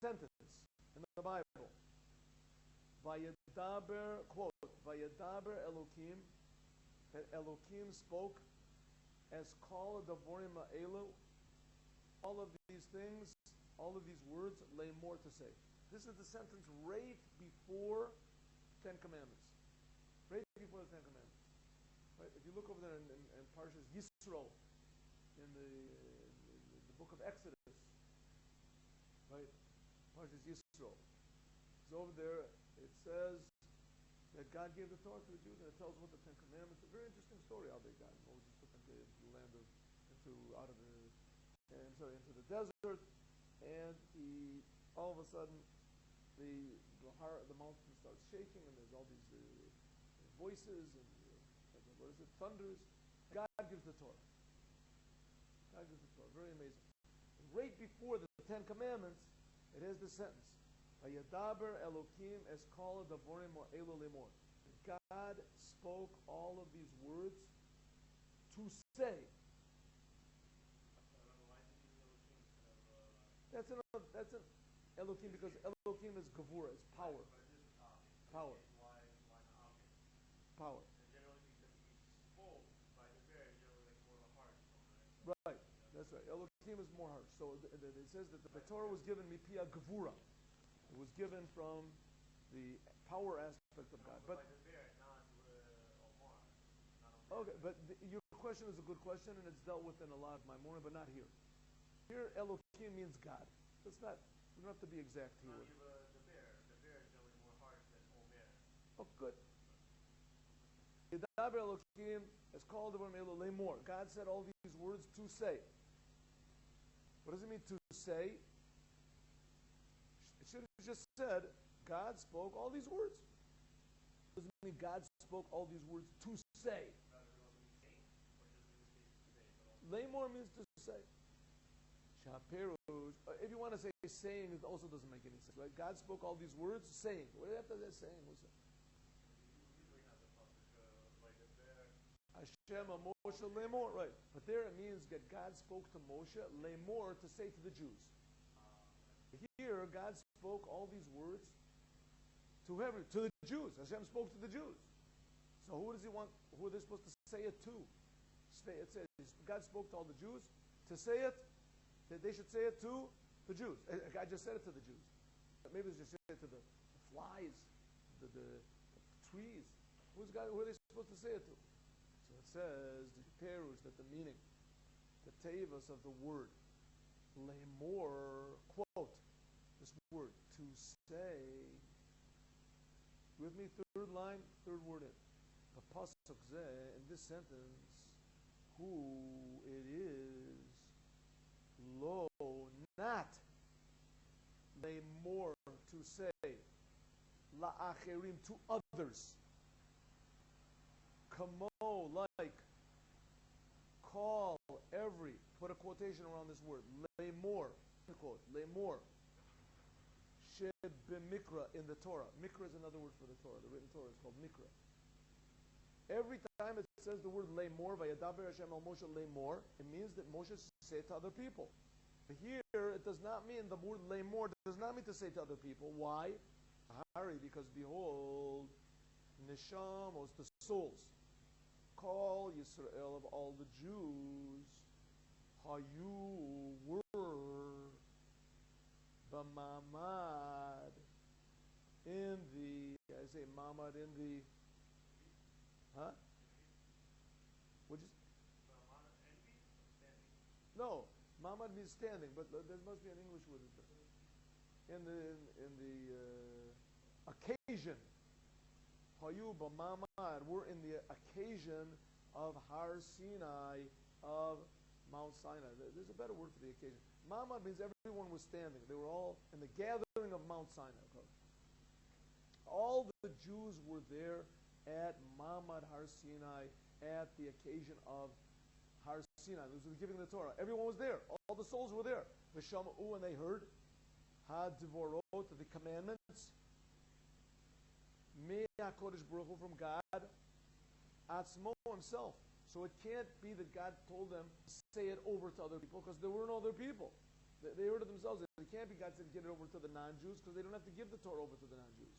sentence in the Bible. Vayadaber, quote, Vayadaber Elokim, that Elokim spoke as kol davorim ha'elu, all of these things, all of these words, lay more to say. This is the sentence right before Ten Commandments. Right before the Ten Commandments. Right? If you look over there in Parshas Yisro, in the book of Exodus, right? Parshas Yisro. So over there, it says that God gave the Torah to the Jews, and it tells what the Ten Commandments. It's a very interesting story how they got Moses took them into the land of, into the desert, and all of a sudden the mountain starts shaking, and there's all these voices and thunders. God gives the Torah. God gives the Torah. Very amazing. Right before the Ten Commandments, it has this sentence: "Vayadaber Elokim es kol davorim ha'elu lemor." God spoke all of these words to say. That's an Elokim, because Elokim is Gavura, is power. Power. Power. Right, that's right. Elokim is more harsh. So it says that the Torah was given mipia Gavura. It was given from the power aspect of God. But okay, but your question is a good question, and it's dealt with in a lot of my morning, but not here. Here, Elokim means God. That's not. You don't have to be exact here. The bear is generally more harsh than Omer. Oh, good. Yedaber Elokim is called the word lemor. God said all these words to say. What does it mean to say? It should have just said God spoke all these words. It doesn't mean God spoke all these words to say. Lemor means to say. If you want to say saying, it also doesn't make any sense, right? God spoke all these words saying. What after that saying? What's that? Hashem Moshe lemor, right? But there it means that God spoke to Moshe lemor to say to the Jews. Here, God spoke all these words to the Jews. Hashem spoke to the Jews. So who does He want? Who are they supposed to say it to? It says God spoke to all the Jews to say it. They should say it to the Jews. I just said it to the Jews. Maybe they just say it to the flies, the trees. Who are they supposed to say it to? So it says the Perush, that the meaning, the tevas of the word, lemor, quote, this word, to say. With me, third line, third word in. The pasuk zeh, in this sentence, who it is, lo, not lemor, to say, la'acherim, to others. Kamo, like, call, every, put a quotation around this word, lemor, quote, lemor, shed b'mikra, in the Torah. Mikra is another word for the Torah. The written Torah is called mikra. Every time it says the word lemor, vayadaber Hashem al Moshe lemor, it means that Moshe said to other people. Here, it does not mean, the word lemor does not mean to say to other people. Why? Because behold, neshamos, the souls, call Yisrael, of all the Jews, hayu, were, b'mamad, in the, I say mamad, in the, huh? What'd you say? No, mamad means standing, but there must be an English word. In the occasion, hayu b'mamad, we're in the occasion of Har Sinai, of Mount Sinai. There's a better word for the occasion. Mamad means everyone was standing. They were all in the gathering of Mount Sinai. All the Jews were there at Mamad Har Sinai, at the occasion of Har Sinai. This was giving the Torah. Everyone was there. All the souls were there. V'shama'u, and they heard ha-divorot, the commandments, me'akodesh Baruch Hu, from God, atzmo, himself. So it can't be that God told them to say it over to other people, because there were no other people. They heard it themselves. It can't be God said get it over to the non-Jews because they don't have to give the Torah over to the non-Jews.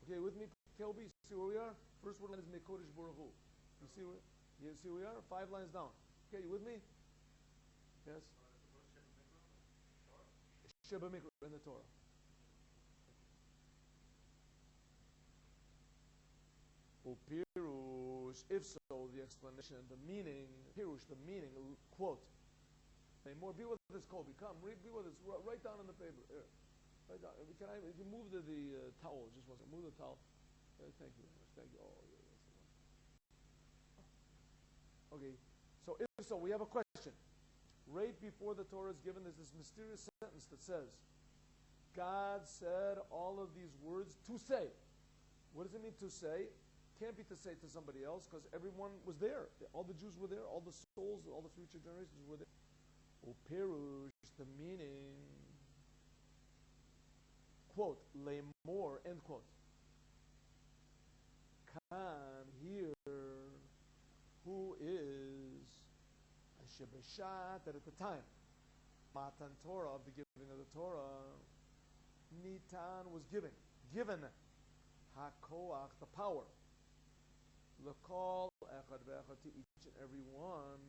Okay, with me, Kelby, see where we are? First word is Mekodesh Baruch Hu. You see where we are? 5 lines down. Okay, you with me? Yes? Sheba Mikra in the Torah. Pirush, if so, the explanation, the meaning, Pirush, the meaning, quote. Hey, more, be with this, Colby. Come, be with us. Write down on the paper. Here. Write down. If you move the towel, just one second. Move the towel. Thank you very much. Thank you. Oh, yeah, that's the one. Okay, so if so, we have a question. Right before the Torah is given, there's this mysterious sentence that says, God said all of these words to say. What does it mean to say? Can't be to say to somebody else because everyone was there. All the Jews were there. All the souls, all the future generations were there. Perush, the meaning, quote, lemor, end quote. Kan, here, who is a shebeshat, that at the time, matan Torah, of the giving of the Torah, nitan was given, hakoach, the power, lekol echad ve'echad, to each and every one,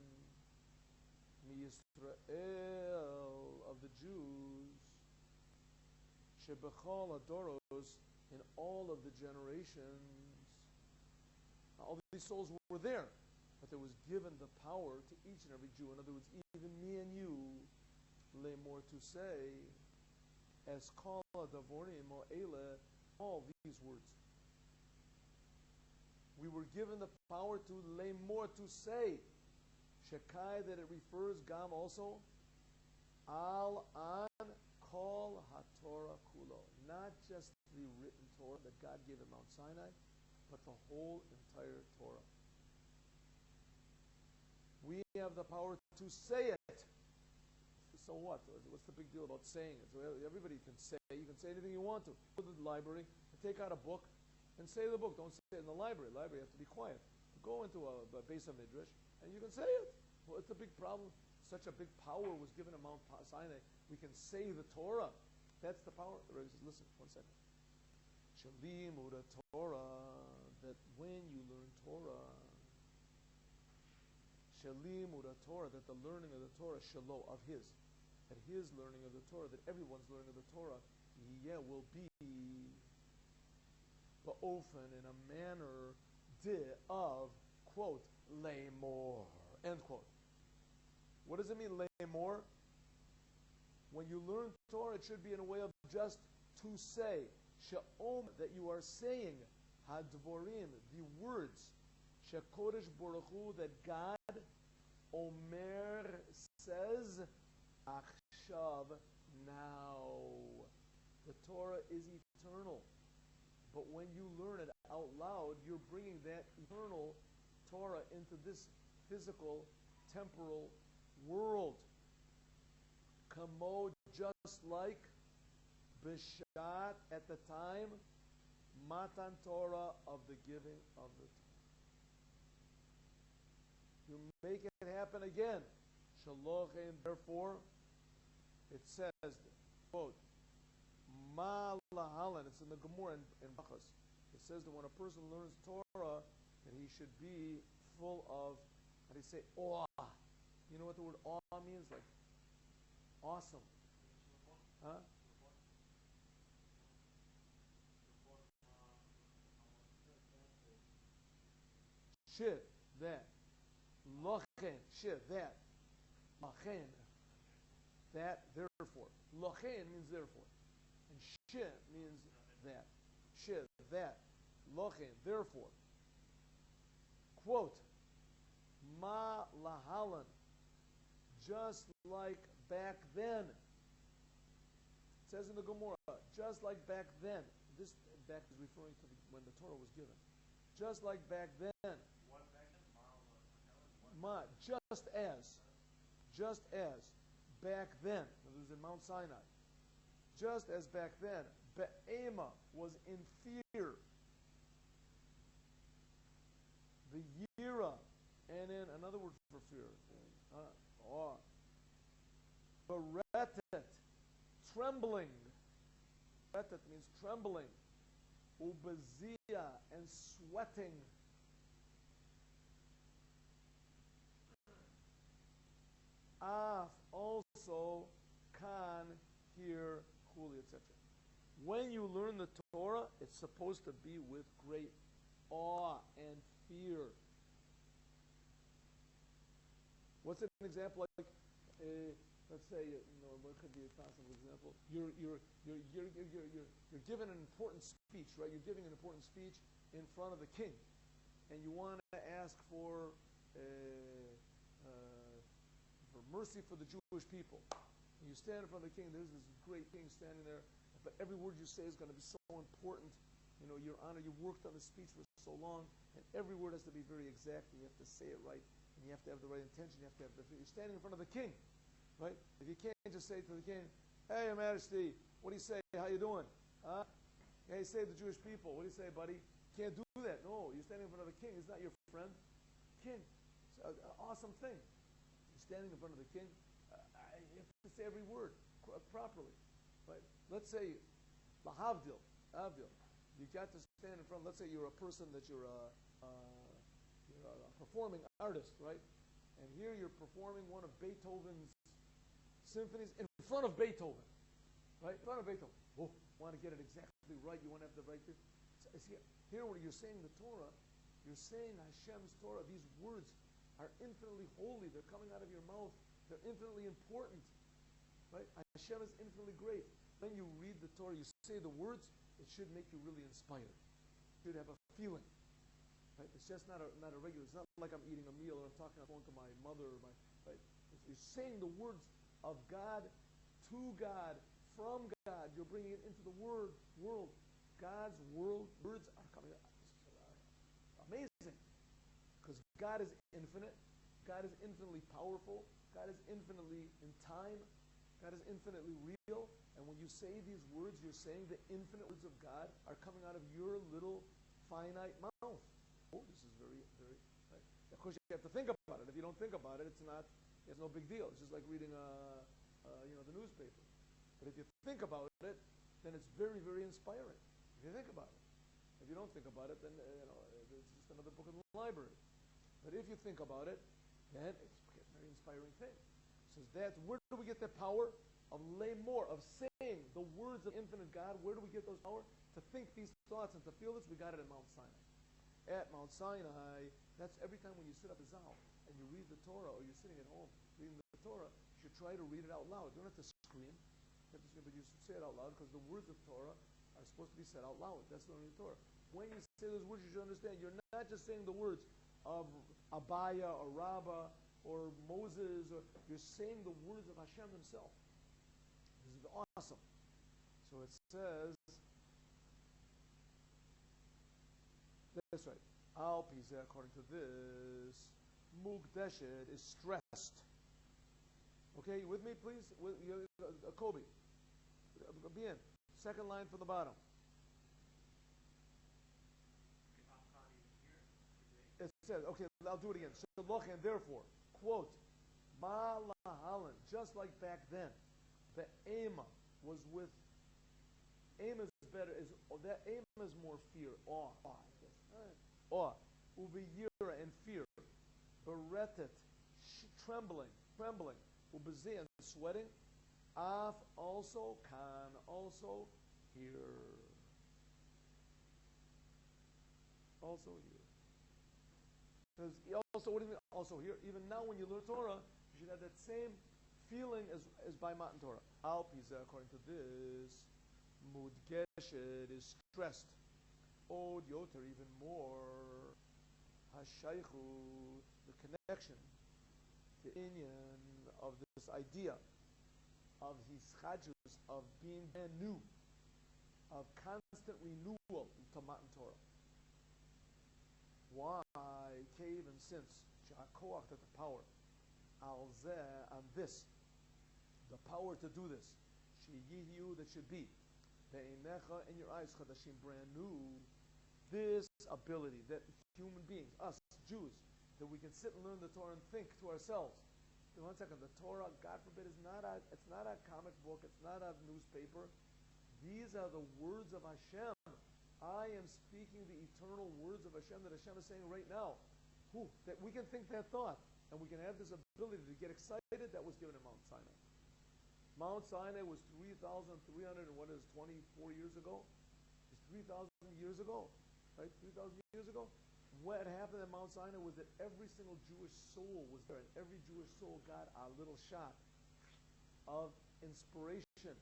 Yisrael, of the Jews, Shebechol Adoros, in all of the generations. All these souls were there, but there was given the power to each and every Jew. In other words, even me and you, lay more to say, as Kol Adavorim Mo'ele, all these words. We were given the power to lay more to say. Shekai, that it refers, Gam also, Al An Kol HaTorah Kulo. Not just the written Torah that God gave at Mount Sinai, but the whole entire Torah. We have the power to say it. So what? What's the big deal about saying it? So everybody can say. You can say anything you want to. Go to the library and take out a book and say the book. Don't say it in the library. Library, you have to be quiet. Go into a base of Midrash and you can say it. Well, it's a big problem. Such a big power was given at Mount Sinai. We can say the Torah. That's the power. The Rebbe says, listen, 1 second. Shalim Uda Torah, that when you learn Torah, Shalim Uda Torah, that the learning of the Torah, Shalo, of his, that his learning of the Torah, that everyone's learning of the Torah, will be ba'ofen, in a manner of, quote, lemor, end quote. What does it mean, lemor? When you learn Torah, it should be in a way of just to say, she'om, that you are saying, hadvorim, the words, she'kodesh baruch hu, that God, omer, says, achshav, now. The Torah is eternal. But when you learn it out loud, you're bringing that eternal Torah into this physical, temporal world. Kamo, just like Bishat at the time, Matan Torah, of the giving of the Torah. You make it happen again. Shalochem, therefore, it says, quote, Ma lahalan, it's in the Gemara in Bachas. It says that when a person learns Torah, that he should be full of, how do you say, awe. You know what the word awe means? Like, awesome. Huh? Shit, that. Lochen, shit, that. Lochen, that, therefore. Lochen means therefore. And shit means that. Shit, that. Lochen, therefore. Quote, Ma lahalan, just like back then. It says in the Gemara, just like back then. This back is referring to when the Torah was given. Just like back then. What back then? Ma, just as back then. It was in Mount Sinai. Just as back then, Be'ema was in fear. The Yira, and in another word for fear, awe. Beretet, trembling. Beretet means trembling. Ubezia, and sweating. Af, also, kan, here, chuli, etc. When you learn the Torah, it's supposed to be with great awe and fear. What's an example like? Let's say, what could be a possible example? You're given an important speech, right? You're giving an important speech in front of the king, and you want to ask for mercy for the Jewish people. And you stand in front of the king. There's this great king standing there, but every word you say is going to be so important. Your Honor, you worked on the speech for so long, and every word has to be very exact, and you have to say it right, and you have to have the right intention. You have to have you're standing in front of the king, right? If you can't just say to the king, "Hey, Your Majesty, what do you say? How you doing? Hey, save the Jewish people. What do you say, buddy?" You can't do that. No, you're standing in front of the king. He's not your friend. King, it's an awesome thing. You're standing in front of the king. You have to say every word properly, right? Let's say, lahavdil, avdil. You got to stand in front. Let's say you're a person that you're a performing artist, right? And here you're performing one of Beethoven's symphonies in front of Beethoven, right? In front of Beethoven. Oh, want to get it exactly right. You want to have the right thing. So, see, here when you're saying the Torah, you're saying Hashem's Torah. These words are infinitely holy. They're coming out of your mouth. They're infinitely important, right? Hashem is infinitely great. When you read the Torah, you say the words, it should make you really inspired. You should have a feeling, right? It's just not a regular. It's not like I'm eating a meal or I'm talking on the phone to my mother or right? You're saying the words of God to God, from God. You're bringing it into the world. God's words are coming out. Amazing. Because God is infinite. God is infinitely powerful. God is infinitely in time. God is infinitely real. And when you say these words, you're saying the infinite words of God are coming out of your little finite mouth. Oh, this is very, very, right? Of course, you have to think about it. If you don't think about it, it's no big deal. It's just like reading the newspaper. But if you think about it, then it's very, very inspiring. If you think about it. If you don't think about it, then it's just another book in the library. But if you think about it, then it's a very inspiring thing. So where do we get the power of lemor, of saying the words of infinite God? Where do we get those power? To think these thoughts and to feel this, we got it at Mount Sinai. At Mount Sinai, that's every time when you sit up a zal and you read the Torah, or you're sitting at home reading the Torah, you should try to read it out loud. You don't have to scream, but you should say it out loud, because the words of Torah are supposed to be said out loud. That's the only Torah. When you say those words, you should understand you're not just saying the words of Abaya or Rabbah or Moses, or you're saying the words of Hashem himself. This is awesome. So it says, that's right. Al Pizeh, according to this, Mugdeshed is stressed. Okay, you with me, please? Kobe. Be in. Second line from the bottom. It says, okay, I'll do it again. And therefore, quote, Ma lahalan, just like back then, the Ema was with, Ema is better, that Ema is more fear, awe. Awe. Ubiyira, and fear. Beretet, trembling. Ubizeh, and sweating. Af, also, kan, also, here. Also here. Because also, what do you mean also here? Even now when you learn Torah, you should have that same feeling as by Matan Torah. Al Pizeh, according to this, Mudgeshed is stressed. Od Yoter, even more. Hashaychu, the connection, the inyan of this idea of hischadjus, of being brand new, of constant renewal to Matan Torah. Why? Cave and since Sha'akoach, that the power, Al-Zeh, on this, the power to do this, Sheyihu, that should be, Be'enecha, in your eyes, Chadashim, brand new, this ability that human beings, us Jews, that we can sit and learn the Torah and think to ourselves, one second, the Torah, God forbid, it's not a comic book, it's not a newspaper. These are the words of Hashem. I am speaking the eternal words of Hashem that Hashem is saying right now. That we can think that thought, and we can have this ability to get excited. That was given at Mount Sinai. Mount Sinai was 3,300 and 24 years ago? It's 3,000 years ago, right? 3,000 years ago. What happened at Mount Sinai was that every single Jewish soul was there, and every Jewish soul got a little shot of inspiration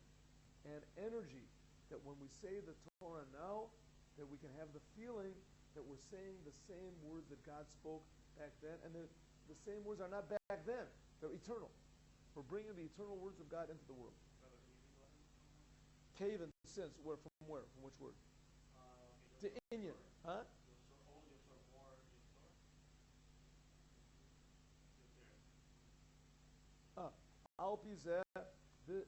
and energy that when we say the Torah now, that we can have the feeling that we're saying the same words that God spoke back then, and the same words are not back then. They're eternal. We're bringing the eternal words of God into the world. Cave and since, where? From where? From which word? To Inyan. Huh? Alpizeh,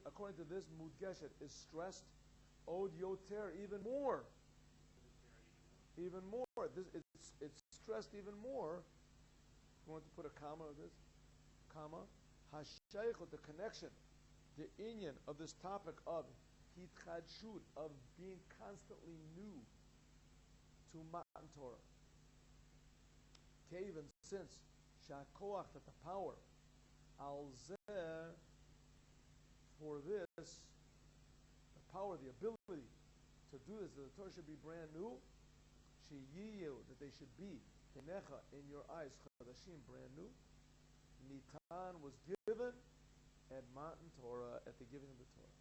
according to this, Mudgeshet is stressed. Od Yoter, even more. Even more. It's stressed even more. You want to put a comma of this? Comma. Hashaychot, the connection, the inyan of this topic of hitchadshut, of being constantly new to Matan Torah. Cave and since, shakoach, that the power, alzeh, for this, the power, the ability to do this, that the Torah should be brand new, sheyiyu, that they should be, kenecha, in your eyes, chadashim, brand new, Nitan was given at Matan Torah, at the giving of the Torah.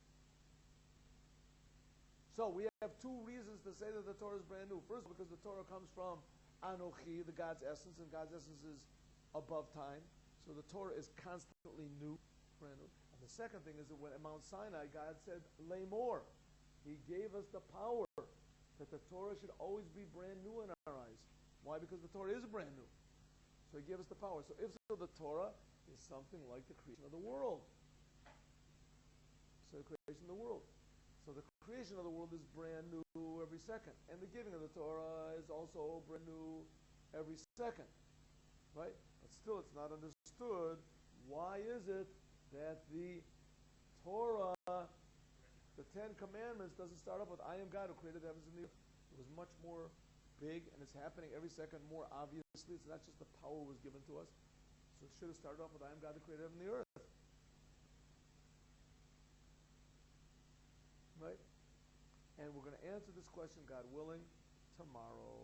So we have two reasons to say that the Torah is brand new. First, because the Torah comes from Anochi, the God's essence, and God's essence is above time. So the Torah is constantly new, brand new. And the second thing is that when at Mount Sinai, God said, lay more. He gave us the power that the Torah should always be brand new in our eyes. Why? Because the Torah is brand new. So he gave us the power. So if so, the Torah is something like the creation of the world. So the creation of the world. So the creation of the world is brand new every second. And the giving of the Torah is also brand new every second. Right? But still it's not understood. Why is it that the Torah, the Ten Commandments, doesn't start off with I am God who created the heavens and the earth? It was much more big, and it's happening every second more obviously. It's not just the power was given to us. So it should have started off with I am God who created heaven and the earth. Right? And we're going to answer this question, God willing, tomorrow.